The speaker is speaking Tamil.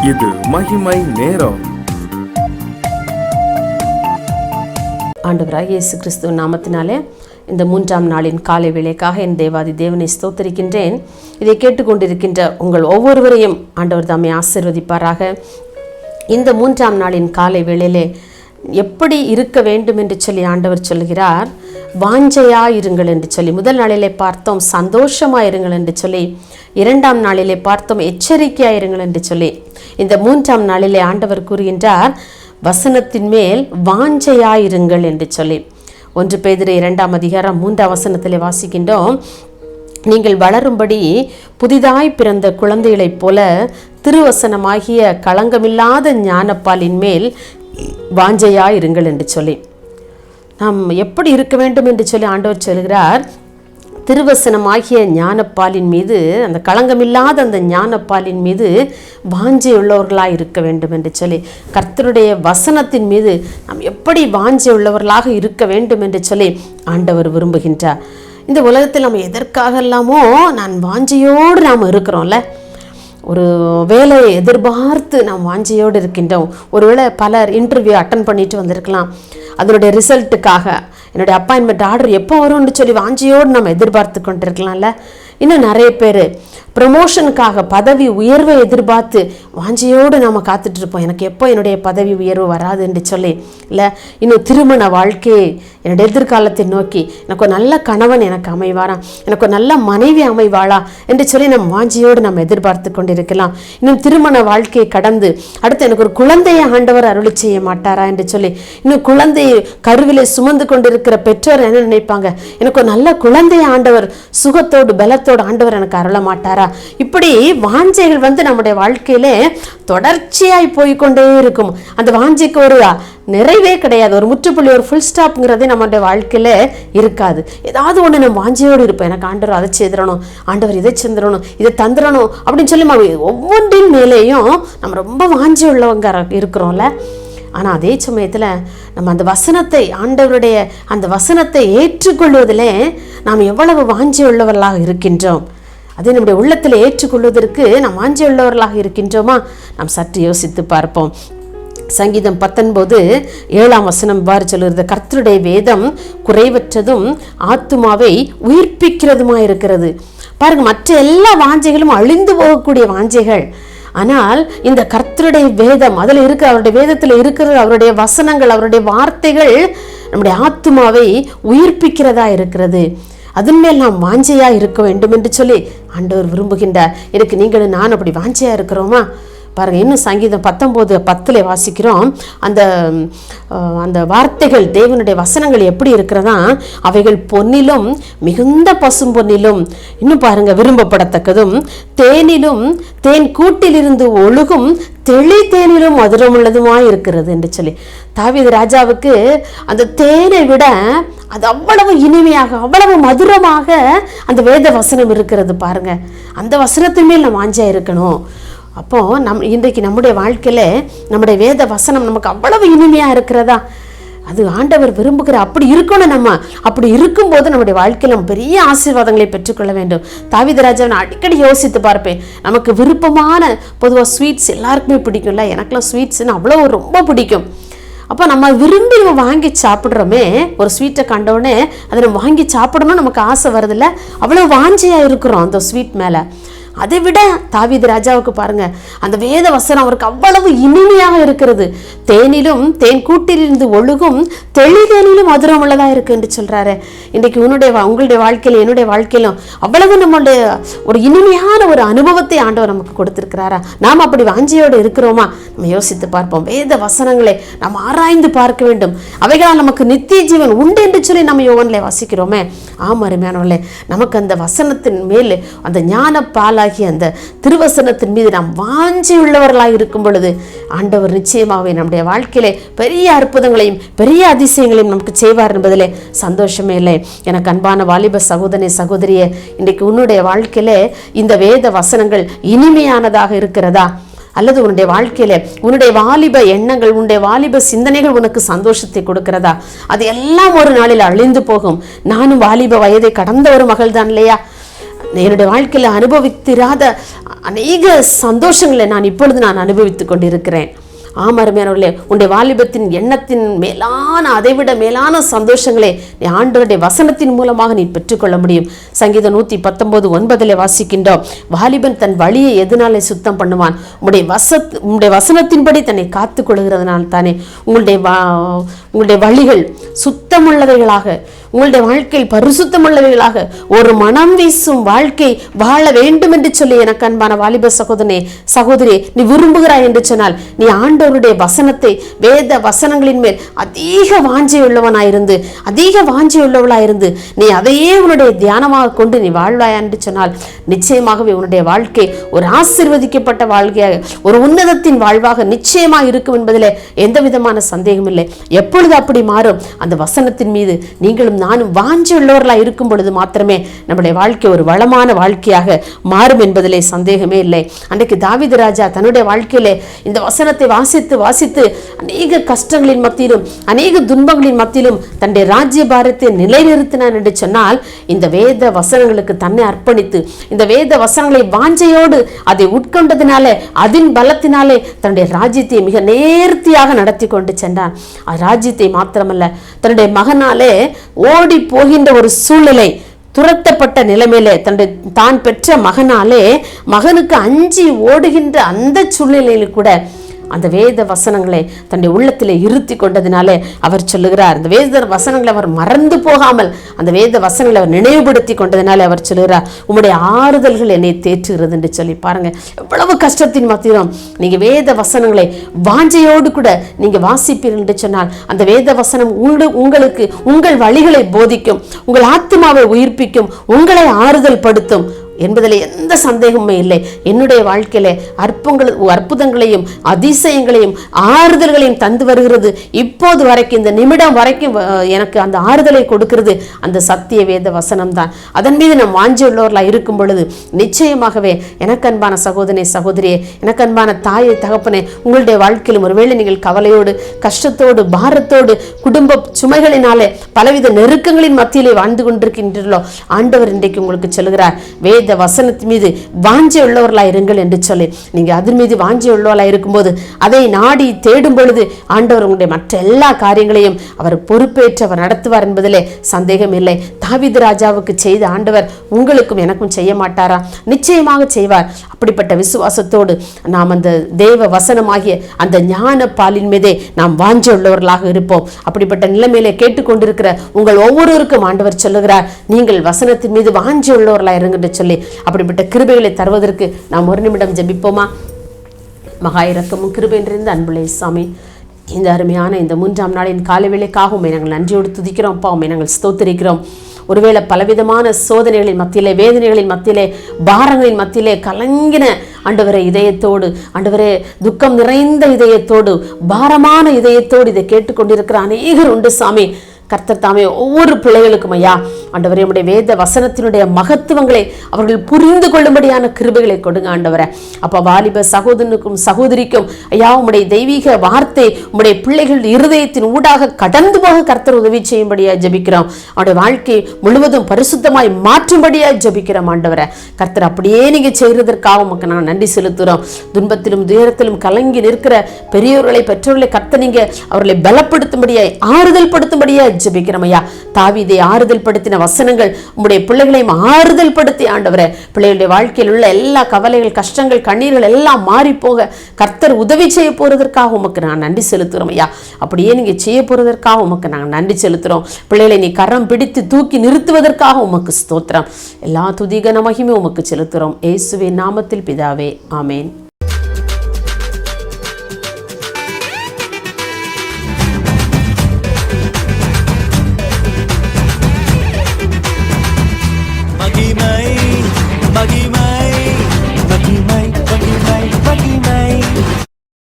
இது மகிமை நேரம். ஆண்டவராகிய இயேசு கிறிஸ்துவ நாமத்தினாலே இந்த 3ஆம் நாளின் காலை வேளைக்காக என் தேவாதி தேவனை ஸ்தோத்தரிக்கின்றேன். இதை கேட்டுக்கொண்டிருக்கின்ற உங்கள் ஒவ்வொருவரையும் ஆண்டவர் தாமே ஆசீர்வதிப்பாராக. இந்த 3ஆம் நாளின் காலை வேளையிலே எப்படி இருக்க வேண்டும் என்று சொல்லி ஆண்டவர் சொல்கிறார். வாஞ்சையாயிருங்கள் என்று சொல்லி முதல் நாளிலே பார்த்தோம் சந்தோஷமாயிருங்கள் என்று சொல்லி, 2ஆம் நாளிலே பார்த்தோம் எச்சரிக்கையாயிருங்கள் என்று சொல்லி, இந்த 3ஆம் நாளிலே ஆண்டவர் கூறுகின்றார் வசனத்தின் மேல் வாஞ்சையாயிருங்கள் என்று சொல்லி. 1 பேதுரு 2ஆம் அதிகாரம் 3ஆம் வசனத்திலே வாசிக்கின்றோம், நீங்கள் வளரும்படி புதிதாய் பிறந்த குழந்தைகளைப் போல திருவசனமாகிய களங்கமில்லாத ஞானப்பாலின் மேல் வாஞ்சையாயிருங்கள் என்று சொல்லி, நாம் எப்படி இருக்க வேண்டும் என்று சொல்லி ஆண்டவர் சொல்கிறார். திருவசனமாகிய ஞானப்பாலின் மீது, அந்த களங்கமில்லாத அந்த ஞானப்பாலின் மீது வாஞ்சை உள்ளவர்களாக இருக்க வேண்டும் என்று சொல்லி, கர்த்தருடைய வசனத்தின் மீது நாம் எப்படி வாஞ்சை உள்ளவர்களாக இருக்க வேண்டும் என்று சொல்லி ஆண்டவர் விரும்புகின்றார். இந்த உலகத்தில் நம்ம எதற்காக எல்லாமோ நான் வாஞ்சையோடு நாம் இருக்கிறோம்ல, ஒரு வேலையை எதிர்பார்த்து நாம் வாஞ்சையோடு இருக்கின்றோம். ஒருவேளை பலர் இன்டர்வியூ அட்டன் பண்ணிட்டு வந்திருக்கலாம், அதனுடைய ரிசல்ட்டுக்காக என்னுடைய அப்பாயின்மெண்ட் ஆர்டர் எப்போ வரும்னு சொல்லி வாஞ்சியோடு நம்ம எதிர்பார்த்து கொண்டிருக்கலாம்ல. இன்னும் நிறைய பேர் ப்ரமோஷனுக்காக பதவி உயர்வை எதிர்பார்த்து வாஞ்சியோடு நாம் காத்துட்ருப்போம், எனக்கு எப்போ என்னுடைய பதவி உயர்வு வராது என்று சொல்லி. இல்லை இன்னும் திருமண வாழ்க்கையை என்னுடைய எதிர்காலத்தை நோக்கி எனக்கு ஒரு நல்ல கணவன் எனக்கு அமைவாரா, எனக்கு ஒரு நல்ல மனைவி அமைவாளா என்று சொல்லி நம்ம வாஞ்சியோடு நம்ம எதிர்பார்த்து கொண்டிருக்கலாம். இன்னும் திருமண வாழ்க்கையை கடந்து அடுத்து எனக்கு ஒரு குழந்தையை ஆண்டவர் அருளி செய்ய மாட்டாரா என்று சொல்லி, இன்னும் குழந்தையை கருவிலை சுமந்து கொண்டிருக்கிற பெற்றோர் என்ன நினைப்பாங்க, எனக்கு ஒரு நல்ல குழந்தையை ஆண்டவர் சுகத்தோடு பலத்தோடு ஆண்டவர் எனக்கு அருள மாட்டாரா. இப்படி வாஞ்சைகள் நம்முடைய வாழ்க்கையிலே தொடர்ச்சியாய் போய்கொண்டே இருக்கும். அந்த வாஞ்சைக்கு ஒரு நிறைவே கிடையாது, ஒரு முற்றுப்புள்ளி, ஒரு ஃபுல் ஸ்டாப்ங்கிறதே நம்மளுடைய வாழ்க்கையில இருக்காது. ஏதாவது ஒன்று நம்ம வாஞ்சையோடு இருப்போம், எனக்கு ஆண்டவர் அதை செய்திடணும், ஆண்டவர் இதை செஞ்சிடணும், இதை தந்துடணும் அப்படின்னு சொல்லி ஒவ்வொன்றின் மேலேயும் நம்ம ரொம்ப வாஞ்சை உள்ளவங்க இருக்கிறோம்ல. ஆனால் அதே சமயத்தில் நம்ம அந்த வசனத்தை, ஆண்டவருடைய அந்த வசனத்தை ஏற்றுக்கொள்வதில் நாம் எவ்வளவு வாஞ்சை உள்ளவர்களாக இருக்கின்றோம், அதை நம்முடைய உள்ளத்தில் ஏற்றுக்கொள்வதற்கு நாம் வாஞ்சை உள்ளவர்களாக இருக்கின்றோமா? நாம் சற்று யோசித்து பார்ப்போம். சங்கீதம் 19:7 இவ்வாறு சொல்கிறது, கர்த்தருடைய வேதம் குறைவற்றதும் ஆத்துமாவை உயிர்ப்பிக்கிறதுமா இருக்கிறது. பாருங்க, மற்ற எல்லா வாஞ்சைகளும் அழிந்து போகக்கூடிய வாஞ்சைகள், ஆனால் இந்த கர்த்தருடைய வேதம், அதில் இருக்கிற அவருடைய வேதத்தில் இருக்கிற அவருடைய வசனங்கள், அவருடைய வார்த்தைகள் நம்முடைய ஆத்துமாவை உயிர்ப்பிக்கிறதா இருக்கிறது. அதன் மேல் நாம் வாஞ்சையா இருக்க வேண்டும் என்று சொல்லி ஆண்டவர் விரும்புகின்றார். எனக்கு நீங்களும் நான் அப்படி வாஞ்சையா இருக்கிறோமா? பாருங்க, இன்னும் சங்கீதம் 19:10 வாசிக்கிறோம். அந்த வார்த்தைகள், தேவனுடைய வசனங்கள் எப்படி இருக்கிறதா, அவைகள் பொன்னிலும் மிகுந்த பசும் பொன்னிலும், இன்னும் பாருங்க, விரும்பப்படத்தக்கதும் தேனிலும் தேன் கூட்டிலிருந்து ஒழுகும் தெளி தேனிலும் மதுரம் உள்ளதுமாய் இருக்கிறது என்று சொல்லி, தாவீது ராஜாவுக்கு அந்த தேனை விட அது அவ்வளவு இனிமையாக, அவ்வளவு மதுரமாக அந்த வேத வசனம் இருக்கிறது. பாருங்க, அந்த வசனத்தின் மேல் நம்ம வாஞ்சா இருக்கணும். அப்போ இன்றைக்கு நம்முடைய வாழ்க்கையில நம்முடைய வேத வசனம் நமக்கு அவ்வளவு இனிமையா இருக்கிறதா, அது ஆண்டவர் விரும்புகிற அப்படி இருக்கணும். நம்ம அப்படி இருக்கும்போது நம்முடைய வாழ்க்கையில் நம்ம பெரிய ஆசீர்வாதங்களை பெற்றுக்கொள்ள வேண்டும். தாவீது ராஜா நான் அடிக்கடி யோசித்து பார்ப்பேன், நமக்கு விருப்பமான பொதுவாக ஸ்வீட்ஸ் எல்லாருக்குமே பிடிக்கும்ல, எனக்குலாம் ஸ்வீட்ஸ்ன்னு அவ்வளோ ரொம்ப பிடிக்கும். அப்போ நம்ம விரும்பி நம்ம வாங்கி சாப்பிட்றோமே, ஒரு ஸ்வீட்டை கண்டோடனே அதை நம்ம வாங்கி சாப்பிடணும் நமக்கு ஆசை வருதில்ல, அவ்வளோ வாஞ்சையாக இருக்கிறோம் அந்த ஸ்வீட் மேலே. அதை விட தாவீது ராஜாவுக்கு பாருங்க, அந்த வேத வசனம் அவருக்கு அவ்வளவு இனிமையாக இருக்கிறது. தேனிலும் தேன் கூட்டிலிருந்து ஒழுகும் தெளி தேனிலும் மதுரம் உள்ளதா இருக்கு என்று சொல்றாரு. இன்றைக்கு உங்களுடைய வாழ்க்கையில, என்னுடைய வாழ்க்கையிலும் அவ்வளவு நம்மளுடைய ஒரு இனிமையான ஒரு அனுபவத்தை ஆண்டவர் நமக்கு கொடுத்திருக்கிறாரா? நாம் அப்படி வாஞ்சையோடு இருக்கிறோமா? நம்ம யோசித்து பார்ப்போம். வேத வசனங்களை நாம் ஆராய்ந்து பார்க்க வேண்டும். அவைகளால் நமக்கு நித்திய ஜீவன் உண்டு என்று சொல்லி நம்ம யோவானிலே வாசிக்கிறோமே. ஆம் அருமையானவர்களே, நமக்கு அந்த வசனத்தின் மேல், அந்த ஞான பாலாகிய அந்த திருவசனத்தின் மீது நாம் வாஞ்சி உள்ளவர்களாக இருக்கும் பொழுது ஆண்டவர் நிச்சயமாகவே நம்முடைய வாழ்க்கையிலே பெரிய அற்புதங்களையும் பெரிய அதிசயங்களையும் நமக்கு செய்வார் என்பதிலே சந்தோஷமே இல்லை. எனக்கு அன்பான வாலிப சகோதரனே, சகோதரியே, இன்றைக்கு உன்னுடைய வாழ்க்கையிலே இந்த வேத வசனங்கள் இனிமையானதாக இருக்கிறதா? அல்லது உன்னுடைய வாழ்க்கையில உன்னுடைய வாலிப எண்ணங்கள், உன்னுடைய வாலிப சிந்தனைகள் உனக்கு சந்தோஷத்தை கொடுக்கிறதா? அது எல்லாம் ஒரு நாளில் அழிந்து போகும். நானும் வாலிப வயதை கடந்த ஒரு மகள் தான் இல்லையா? என்னுடைய வாழ்க்கையில் அனுபவித்திராத அநேக சந்தோஷங்களை நான் அனுபவித்துக் கொண்டிருக்கிறேன். அருமையானவர்களே, உன்னுடைய வாலிபத்தின் எண்ணத்தின் மேலான, அதைவிட மேலான சந்தோஷங்களை நீ ஆண்டவருடைய வசனத்தின் மூலமாக நீ பெற்றுக்கொள்ள முடியும். சங்கீதம் 119:9 வாசிக்கின்றோம், வாலிபன் தன் வழியை எதனாலே சுத்தம் பண்ணுவான்? உங்களுடைய வசனத்தின்படி தன்னை காத்துக் கொள்கிறதுனால தானே. உங்களுடைய வழிகள் சுத்தமுள்ளவைகளாக, உங்களுடைய வாழ்க்கையில் பரிசுத்தமுள்ளவைகளாக, ஒரு மனம் வீசும் வாழ்க்கை வாழ வேண்டும் என்று சொல்லி எனக்கு அன்பான வாலிப சகோதரனே, சகோதரி, நீ விரும்புகிறாய் என்று சொன்னால் நீ ஆண்டவருடைய வசனத்தை, வேத வசனங்களின் மேல் அதிக வாஞ்சையுள்ளவனாயிருந்து, அதிக வாஞ்சையுள்ளவளாயிருந்து நீ அதையே உன்னுடைய தியானமாக கொண்டு நீ வாழ்வாயா என்று சொன்னால் நிச்சயமாகவே உன்னுடைய வாழ்க்கை ஒரு ஆசீர்வதிக்கப்பட்ட வாழ்க்கையாக, ஒரு உன்னதத்தின் வாழ்வாக நிச்சயமாக இருக்கும் என்பதில் எந்த விதமான சந்தேகம் இல்லை. எப்பொழுது அப்படி மாறும்? அந்த வசனத்தின் மீது நீங்களும் நானும் வாஞ்சி உள்ளவர்களாக இருக்கும் பொழுது மாத்திரமே நம்முடைய வாழ்க்கை ஒரு வளமான வாழ்க்கையாக மாறும் என்பதிலே சந்தேகமே இல்லை. அன்றைக்கு தாவீது ராஜா தன்னுடைய வாழ்க்கையிலே இந்த வசனத்தை வாசித்து வாசித்து அநேக கஷ்டங்களின் மத்தியிலும், அநேக துன்பங்களின் மத்தியிலும் தன்னுடைய ராஜ்ய பாரத்தை நிலைநிறுத்தினான் என்று சொன்னால், இந்த வேத வசனங்களுக்கு தன்னை அர்ப்பணித்து, இந்த வேத வசனங்களை வாஞ்சையோடு அதை உட்கொண்டதினாலே, அதன் பலத்தினாலே தன்னுடைய ராஜ்யத்தை மிக நேர்த்தியாக நடத்தி கொண்டு சென்றான். ராஜ்யத்தை மாத்திரமல்ல, தன்னுடைய மகனாலே ஓடி போகின்ற ஒரு சூழ்நிலை, துரத்தப்பட்ட நிலைமையிலே தான் பெற்ற மகனுக்கு அஞ்சி ஓடுகின்ற அந்த சூழ்நிலையில் கூட அந்த வேத வசனங்களை தன்னுடைய உள்ளத்திலே இருத்தி கொண்டதினாலே அவர் சொல்லுகிறார், அந்த வேத வசனங்களை அவர் மறந்து போகாமல் அந்த வேத வசனங்களை அவர் நினைவுபடுத்தி கொண்டதினாலே அவர் சொல்லுகிறார், உம்முடைய ஆறுதல்கள் என்னை தேற்றுகிறது என்று சொல்லி. பாருங்க, எவ்வளவு கஷ்டத்தின் மத்தியிலும் நீங்க வேத வசனங்களை வாஞ்சையோடு கூட நீங்க வாசிப்பீர்கள் என்று சொன்னால் அந்த வேத வசனம் உங்களுக்கு உங்கள் வழிகளை போதிக்கும், உங்கள் ஆத்மாவை உயிர்ப்பிக்கும், உங்களை ஆறுதல் படுத்தும் என்பதில் எந்த சந்தேகமுமே இல்லை. என்னுடைய வாழ்க்கையில அற்புதங்களையும் அதிசயங்களையும் ஆறுதல்களையும் தந்து வருகிறது. இப்போது வரைக்கும், இந்த நிமிடம் வரைக்கும் எனக்கு அந்த ஆறுதலை கொடுக்கிறது அந்த சத்திய வேத வசனம் தான். அதன் மீது நாம் வாஞ்சி உள்ளவர்களாக இருக்கும் பொழுது நிச்சயமாகவே எனக்கு அன்பான சகோதரனே, சகோதரியே, எனக்கு அன்பான தாயை, தகப்பனே, உங்களுடைய வாழ்க்கையிலும் ஒருவேளை நீங்கள் கவலையோடு, கஷ்டத்தோடு, பாரத்தோடு, குடும்ப சுமைகளினாலே பலவித நெருக்கங்களின் மத்தியிலே வாழ்ந்து கொண்டிருக்கின்றீர்களோ, ஆண்டவர் இன்றைக்கு உங்களுக்கு சொல்லுகிறார், வேத வசனத்தின் மீது வாஞ்சி உள்ளவர்களாய் இருங்கள் என்று சொல்லி. நீங்க அதன் மீது வாஞ்சி உள்ளவர்களாய் இருக்கும்போது, அதை நாடி தேடும் பொழுது ஆண்டவர் உங்களுடைய மற்ற எல்லா காரியங்களையும் அவர் பொறுப்பேற்று அவர் நடத்துவார் என்பதிலே சந்தேகம் இல்லை. தாவீது ராஜாவுக்கு செய்த ஆண்டவர் உங்களுக்கும் எனக்கும் செய்ய மாட்டாரா? நிச்சயமாக செய்வார். அப்படிப்பட்ட விசுவாசத்தோடு நாம் அந்த தேவ வசனமாகிய அந்த ஞான பாலின் மீதே நாம் வாஞ்சி உள்ளவர்களாக இருப்போம். அப்படிப்பட்ட நிலைமையிலே கேட்டுக்கொண்டிருக்கிற உங்கள் ஒவ்வொருவருக்கும் ஆண்டவர் சொல்லுகிறார், நீங்கள் வசனத்தின் மீது வாஞ்சி உள்ளவர்களாக இருங்க என்று சொல்லி அப்படிப்பட்ட கிருபைகளை தருவதற்கு நாம் ஒரு நிமிடம் ஜெபிப்போமா? மகா இரக்கமும் கிருபை நிறைந்த அன்புள்ள இயேசுவே, இந்த அருமையான இந்த 3ஆம் நாளின் காலை வேளைக்காக உம்மை நாங்கள் நன்றியோடு துதிக்கிறோம். அப்பா, உம்மை நாங்கள் ஸ்தோத்திரிக்கிறோம். ஒருவேளை பலவிதமான சோதனைகளின் மத்தியிலே, வேதனைகளின் மத்தியிலே, பாரங்களின் மத்தியிலே கலங்கின ஆண்டவரே இதயத்தோடு, ஆண்டவரே துக்கம் நிறைந்த இதயத்தோடு, பாரமான இதயத்தோடு இதை கேட்டுக்கொண்டிருக்கிற அநேகர் உண்டு சாமி. கர்த்தர் தாமே ஒவ்வொரு பிள்ளைகளுக்கும் ஐயா ஆண்டவரே உம்முடைய வேத வசனத்தினுடைய மகத்துவங்களை அவர்கள் புரிந்து கொள்ளும்படியான கிருபைகளை கொடுங்க ஆண்டவரே. அப்போ வாலிப சகோதரனுக்கும் சகோதரிக்கும் ஐயா உம்முடைய தெய்வீக வார்த்தை உம்முடைய பிள்ளைகள் இருதயத்தின் ஊடாக கடந்து போக கர்த்தர் உதவி செய்யும்படியா ஜெபிக்கிறோம். அவருடைய வாழ்க்கை முழுவதும் பரிசுத்தமாய் மாற்றும்படியா ஜெபிக்கிறோம் ஆண்டவரே. கர்த்தர் அப்படியே நீங்க செய்கிறதற்காக உமக்கு நாங்கள் நன்றி செலுத்துகிறோம். துன்பத்திலும் துயரத்திலும் கலங்கி நிற்கிற பெரியோர்களை, பெற்றோர்களை கர்த்தர் நீங்க அவர்களை பலப்படுத்தும்படியாய், ஆறுதல் படுத்தும்படியா ஜெபிக்கிறோம் ஐயா. தாவீதை ஆறுதல் படுத்தின வசனங்கள் உம்முடைய பிள்ளைகளையும் ஆறுதல் படுத்தி ஆண்டவரே பிள்ளைகளுடைய வாழ்க்கையில் உள்ள எல்லா கவலைகள், கஷ்டங்கள், கண்ணீர்கள் எல்லாம் மாறி போக கர்த்தர் உதவி செய்ய போறதற்காக உமக்கு நான் நன்றி செலுத்துறோம் ஐயா. அப்படியே நீங்க செய்ய போறதற்காக உமக்கு நாங்கள் நன்றி செலுத்துறோம். பிள்ளைகளை நீ கரம் பிடித்து தூக்கி நிறுத்துவதற்காக உமக்கு ஸ்தோத்திரம். எல்லா துதிகன மகிமை உமக்கு செலுத்துறோம். இயேசுவின் நாமத்தில் பிதாவே, ஆமேன்.